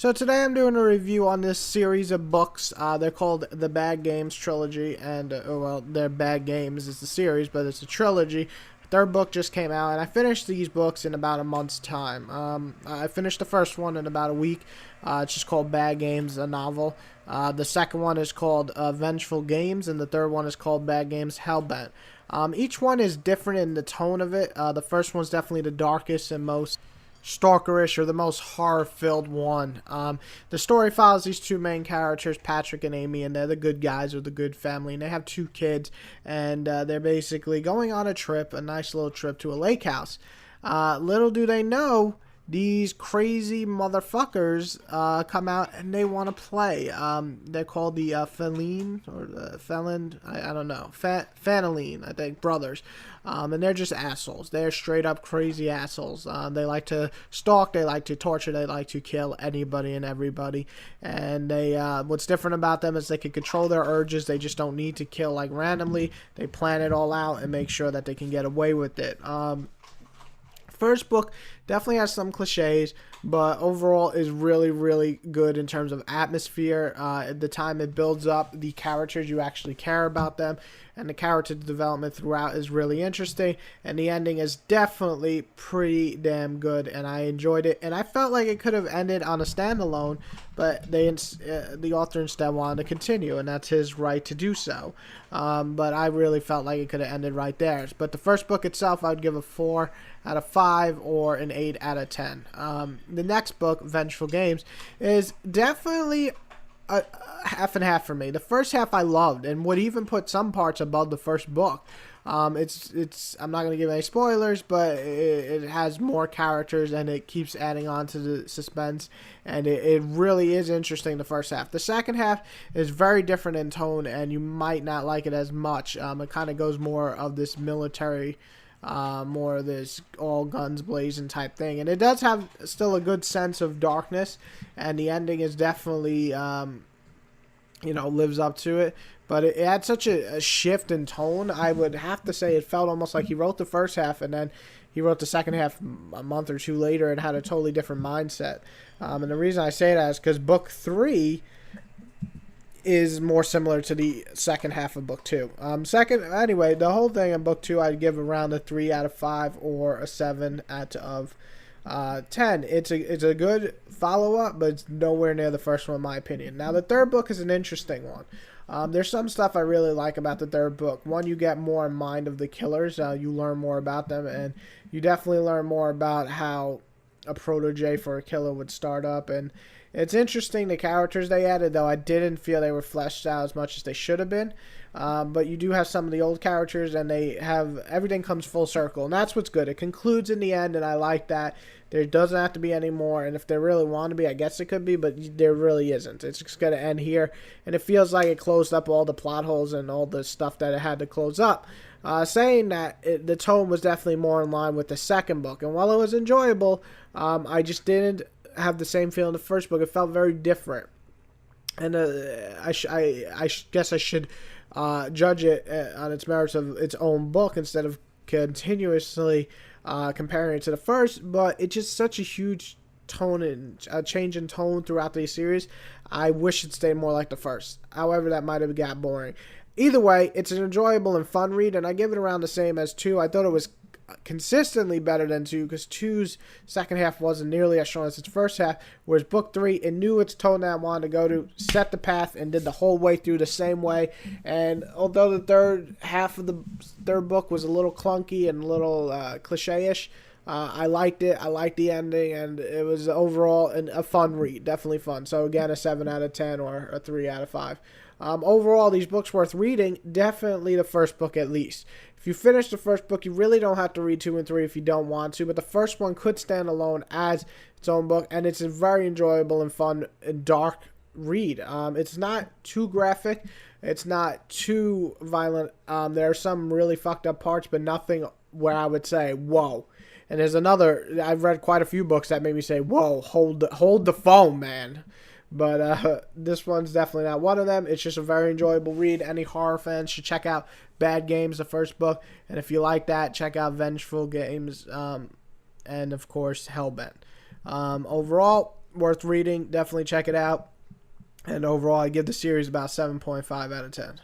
So today I'm doing a review on this series of books. They're called the Bad Games Trilogy, and well, they're Bad Games is the series, but it's a trilogy. Third book just came out, and I finished these books in about a month's time. I finished the first one in about a week. It's just called Bad Games, a novel. The second one is called Vengeful Games, and the third one is called Bad Games Hellbent. Each one is different in the tone of it. The first one's definitely the darkest and most stalkerish, or the most horror-filled one. The story follows these two main characters, Patrick and Amy, and they're the good guys or the good family, and they have two kids, and they're basically going on a trip, a nice little trip to a lake house. Little do they know, these crazy motherfuckers come out and they want to play. They're called the Feline, or the Felon, I don't know, Fanaline, I think, brothers. And they're just assholes. They're straight up crazy assholes. They like to stalk, they like to torture, they like to kill anybody and everybody. And they, what's different about them is they can control their urges. They just don't need to kill like randomly. They plan it all out and make sure that they can get away with it. First book definitely has some cliches, but overall is really good in terms of atmosphere. The time it builds up the characters, you actually care about them, and the character development throughout is really interesting, and the ending is definitely pretty damn good, and I enjoyed it. And I felt like it could have ended on a standalone, but the author instead wanted to continue, and that's his right to do so. But I really felt like it could have ended right there. But the first book itself, I would give a 4 out of 5 or an 8 out of 10. The next book, Vengeful Games, is definitely a half and half for me. The first half I loved and would even put some parts above the first book. I'm not going to give any spoilers, but it has more characters and it keeps adding on to the suspense, and it really is interesting, the first half. The second half is very different in tone, and you might not like it as much. It kind of goes more of this military, more of this all guns blazing type thing, and it does have still a good sense of darkness, and the ending is definitely lives up to it, but it had such a shift in tone. I would have to say it felt almost like he wrote the first half and then he wrote the second half a month or two later and had a totally different mindset. And the reason I say that is because book 3 is more similar to the second half of book 2. Anyway, the whole thing in book 2 I'd give around a 3 out of 5 or a 7 out of 10. It's a good follow-up, but it's nowhere near the first one in my opinion. Now the third book is an interesting one. There's some stuff I really like about the third book. One, you get more in mind of the killers. You learn more about them, and you definitely learn more about how a protege for a killer would start up. And it's interesting the characters they added, though I didn't feel they were fleshed out as much as they should have been. But you do have some of the old characters, and they have everything comes full circle, and that's what's good. It concludes in the end, and I like that. There doesn't have to be any more, and if there really want to be, I guess it could be, but there really isn't. It's just going to end here, and it feels like it closed up all the plot holes and all the stuff that it had to close up. Saying that, the tone was definitely more in line with the second book, and while it was enjoyable, I just didn't have the same feeling in the first book. It felt very different, and I guess I should judge it on its merits of its own book instead of continuously comparing it to the first. But it's just such a huge tone and change in tone throughout the series. I wish it stayed more like the first. However, that might have got boring. Either way, it's an enjoyable and fun read, and I give it around the same as 2. I thought it was consistently better than 2, because 2's second half wasn't nearly as strong as its first half, whereas book 3, it knew its tone that it wanted to go to, set the path, and did the whole way through the same way. And although the third half of the third book was a little clunky and a little cliche-ish, I liked it. I liked the ending, and it was overall a fun read. Definitely fun. So again, a 7 out of 10 or a 3 out of 5. Overall, these books worth reading. Definitely the first book at least. If you finish the first book, you really don't have to read 2 and 3 if you don't want to, but the first one could stand alone as its own book, and it's a very enjoyable and fun and dark read. It's not too graphic. It's not too violent. There are some really fucked up parts, but nothing where I would say, whoa. And there's another, I've read quite a few books that made me say, whoa, hold the phone, man. But this one's definitely not one of them. It's just a very enjoyable read. Any horror fans should check out Bad Games, the first book. And if you like that, check out Vengeful Games and, of course, Hellbent. Overall, worth reading. Definitely check it out. And overall, I give the series about 7.5 out of 10.